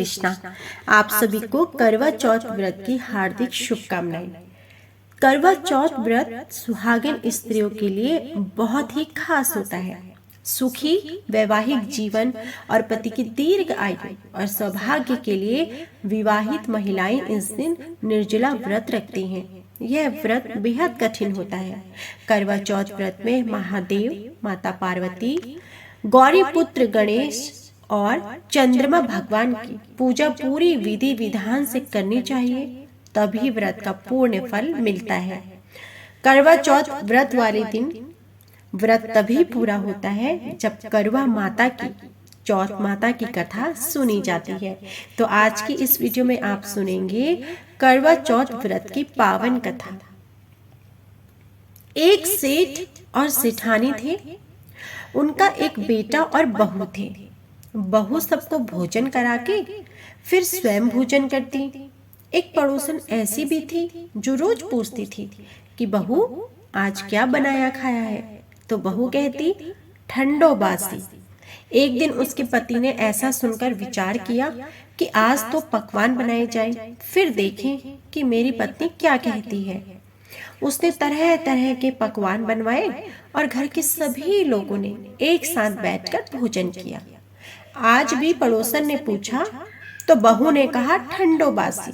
कृष्णा। आप सभी को करवा चौथ व्रत की हार्दिक शुभकामनाएं। करवा चौथ व्रत सुहागिन स्त्रियों के लिए बहुत ही खास होता है। सुखी वैवाहिक जीवन और पति की दीर्घ आयु और सौभाग्य के लिए विवाहित महिलाएं इस दिन निर्जला व्रत रखती हैं। यह व्रत बेहद कठिन होता है। करवा चौथ व्रत में महादेव, माता पार्वती, गौरी पुत्र गणेश और चंद्रमा भगवान की पूजा पूरी विधि विधान से करनी चाहिए, तभी व्रत का पूर्ण फल मिलता है। करवा चौथ व्रत वाले दिन व्रत तभी पूरा होता है जब करवा माता की, चौथ माता की कथा सुनी जाती है। तो आज की इस वीडियो में आप सुनेंगे करवा चौथ व्रत की पावन कथा। एक सेठ और सेठानी थे। उनका एक बेटा और बहू थे। बहू सबको भोजन करा के फिर स्वयं भोजन करती। एक पड़ोसन ऐसी भी थी जो रोज पूछती थी कि बहू आज क्या बनाया खाया है, तो बहू कहती ठंडो बासी। एक दिन उसके पति ने ऐसा सुनकर विचार किया कि आज तो पकवान बनाए जाए, फिर देखें कि मेरी पत्नी क्या कहती है। उसने तरह तरह के पकवान बनवाए और घर के सभी लोगों ने एक साथ बैठकर भोजन किया। आज भी पड़ोसन ने पूछा तो बहू ने कहा ठंडो बासी।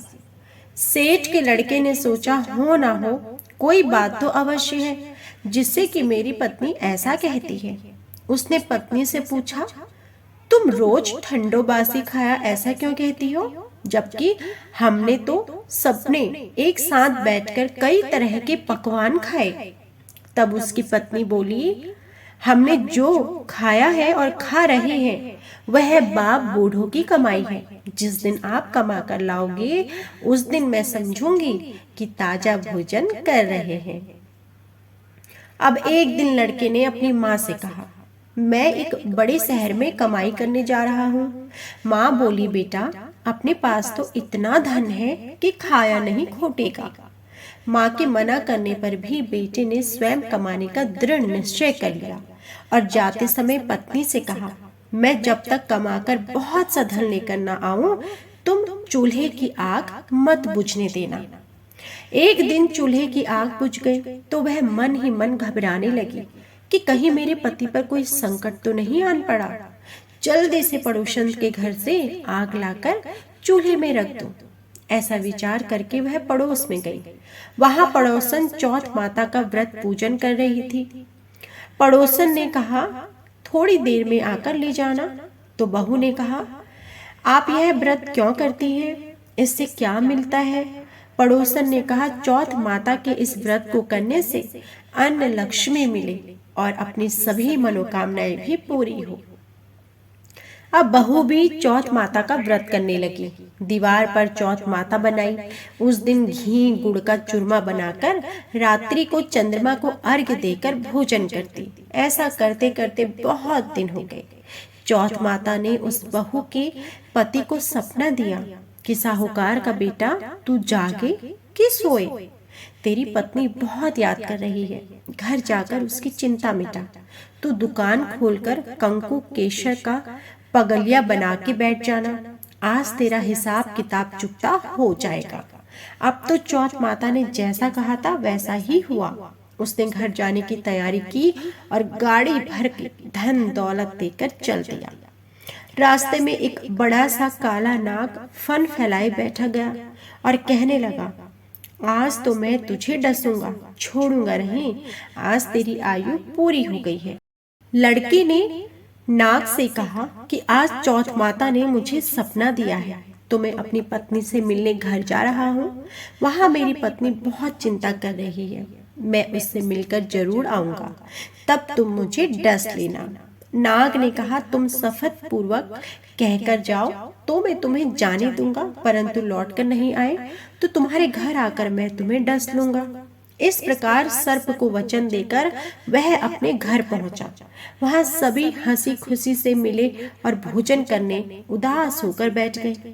सेठ के लड़के ने सोचा हो ना हो कोई बात तो अवश्य है जिससे कि मेरी पत्नी ऐसा कहती है। उसने पत्नी से पूछा तुम रोज ठंडो बासी खाया ऐसा क्यों कहती हो, जबकि हमने तो सबने एक साथ बैठकर कई तरह के पकवान खाए। तब उसकी पत्नी बोली हमने जो खाया है और खा रहे हैं वह बाप बूढ़ों की कमाई है। जिस दिन आप कमा कर लाओगे उस दिन मैं समझूंगी कि ताजा भोजन कर रहे हैं। अब एक दिन लड़के ने अपनी माँ से कहा मैं एक बड़े शहर में कमाई करने जा रहा हूँ। माँ बोली बेटा अपने पास तो इतना धन है कि खाया नहीं खोटेगा। माँ के मना करने पर भी बेटे ने स्वयं कमाने का दृढ़ निश्चय कर लिया और जाते समय पत्नी से कहा मैं जब तक कमाकर बहुत सा धन लेकर न आऊं तुम चूल्हे की आग मत बुझने देना। एक दिन चूल्हे की आग बुझ गई तो वह मन ही मन घबराने लगी कि कहीं मेरे पति पर कोई संकट तो नहीं आन पड़ा। जल्दी से पड़ोसन के घर से आग लाकर चूल्हे में रख दूं। ऐसा विचार करके वह पड़ोस में गई। वहां पड़ोसन चौथ माता का व्रत पूजन कर रही थी। पड़ोसन ने कहा थोड़ी देर में आकर ले जाना। तो बहू ने कहा आप यह व्रत क्यों करती हैं, इससे क्या मिलता है। पड़ोसन ने कहा चौथ माता के इस व्रत को करने से अन्न लक्ष्मी मिले और अपनी सभी मनोकामनाएं भी पूरी हो। अब बहू भी चौथ माता का व्रत करने लगी। दीवार पर चौथ माता बनाई। उस दिन घी गुड़ का चूरमा बनाकर रात्रि को चंद्रमा को अर्घ्य देकर भोजन करती। ऐसा करते करते बहुत दिन हो गए। चौथ माता ने उस बहू के पति को सपना दिया कि साहूकार का बेटा तू जागे कि सोए, तेरी पत्नी बहुत याद कर रही है। घर जाकर उसकी चिंता मिटा। तू दुकान खोलकर कंकु केशर का पगलिया बना के बैठ जाना। आज तेरा हिसाब किताब चुकता हो जाएगा। अब तो चौथ माता ने जैसा कहा था वैसा ही हुआ। उसने घर जाने की तैयारी की और गाड़ी भर के धन दौलत देकर चल दिया। रास्ते में एक बड़ा सा काला नाग फन फैलाए बैठा गया और कहने लगा आज तो मैं तुझे डसूंगा, छोड़ूंगा नहीं। आज तेरी आयु पूरी हो गई है। लड़के ने नाग से कहा कि आज चौथ माता ने मुझे सपना दिया है तो मैं अपनी पत्नी से मिलने घर जा रहा हूँ। वहाँ मेरी पत्नी बहुत चिंता कर रही है। मैं उससे मिलकर जरूर आऊंगा, तब तुम मुझे डस लेना। नाग ने कहा तुम शपथ पूर्वक कहकर जाओ तो मैं तुम्हें जाने दूंगा, परंतु लौट कर नहीं आए तो तुम्हारे घर आकर मैं तुम्हें डस लूंगा। इस प्रकार सर्प को वचन देकर वह अपने घर पहुंचा। वहां सभी हंसी खुशी से मिले और भोजन करने उदास होकर बैठ गए।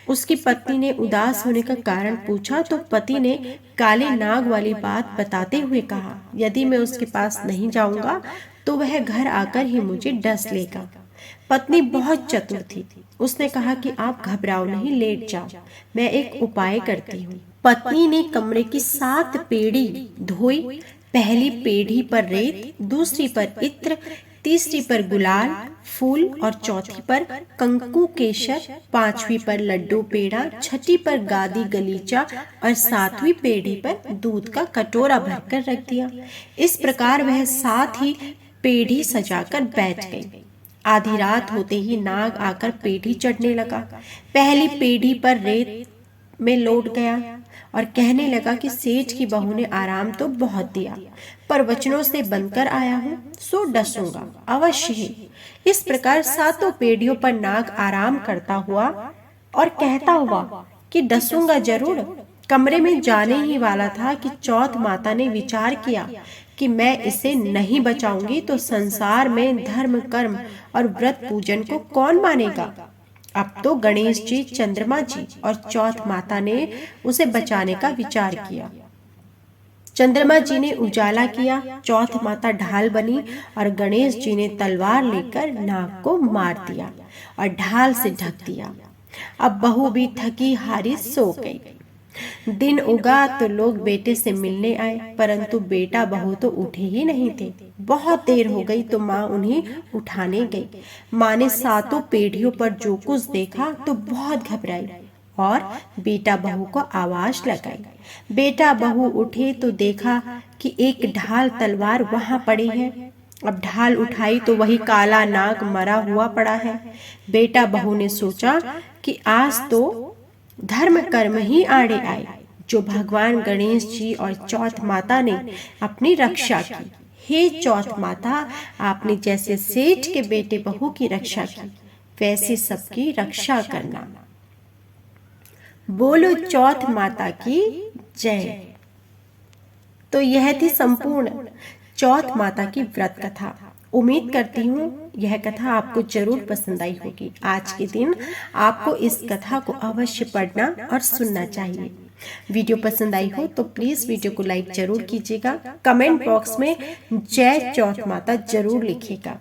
उसकी पत्नी ने उदास होने का कारण पूछा तो पति ने काले नाग वाली बात बताते हुए कहा यदि मैं उसके पास नहीं जाऊंगा तो वह घर आकर ही मुझे डस लेगा। पत्नी बहुत चतुर थी। उसने कहा कि आप घबराओ नहीं, लेट जाओ, मैं एक उपाय करती हूँ। पत्नी ने कमरे की 7 पेड़ी धोई। पहली पेढ़ी पर रेत, दूसरी पर इत्र, तीसरी पर गुलाल फूल और चौथी पर कंकु केशर, 5वीं पर लड्डू पेड़ा, 6ठी पर गादी गलीचा और 7वीं पेढ़ी पर दूध का कटोरा भरकर रख दिया। इस प्रकार वह 7 ही पेढ़ी सजाकर बैठ गई। आधी रात होते ही नाग आकर पेढ़ी चढ़ने लगा। पहली पेढ़ी पर रेत में लौट गया और कहने लगा कि सेठ की बहू ने आराम तो बहुत दिया, पर वचनों से बनकर आया हूँ, सो डसूंगा अवश्य ही। इस प्रकार 7 पेढ़ियों पर नाग आराम करता हुआ और कहता हुआ कि डसूंगा जरूर। कमरे में जाने ही वाला था कि चौथ माता ने विचार किया कि मैं इसे नहीं बचाऊंगी तो संसार में धर्म कर्म और व्रत पूजन को कौन मानेगा। अब तो गणेश जी, चंद्रमा जी और चौथ माता ने उसे बचाने का विचार किया। चंद्रमा जी ने उजाला किया, चौथ माता ढाल बनी और गणेश जी ने तलवार लेकर नाग को मार दिया और ढाल से ढक दिया। अब बहू भी थकी हारी सो गई। दिन उगा तो लोग बेटे से मिलने आए, परंतु बेटा बहू तो उठे ही नहीं थे। बहुत देर हो गई तो माँ उन्हें उठाने गई। माँ ने 7 पेढ़ियों पर जो कुछ देखा तो बहुत घबराई और बेटा बहू को आवाज लगाई। बेटा बहू उठे तो देखा कि एक ढाल तलवार वहां पड़ी है। अब ढाल उठाई तो वही काला नाग मरा हुआ पड़ा है। बेटा बहू ने सोचा कि आज तो धर्म कर्म ही आड़े आए, जो भगवान गणेश जी और चौथ माता ने अपनी रक्षा की। हे चौथ माता, आपने जैसे सेठ के बेटे बहू की रक्षा की, वैसे सबकी रक्षा करना। बोलो चौथ माता की जय। तो यह थी संपूर्ण चौथ माता की व्रत कथा। उम्मीद करती हूँ यह कथा आपको जरूर पसंद आई होगी। आज के दिन आपको इस कथा को अवश्य पढ़ना और सुनना चाहिए। वीडियो पसंद आई हो तो प्लीज वीडियो को लाइक जरूर कीजिएगा। कमेंट बॉक्स में जय चौथ माता जरूर लिखिएगा।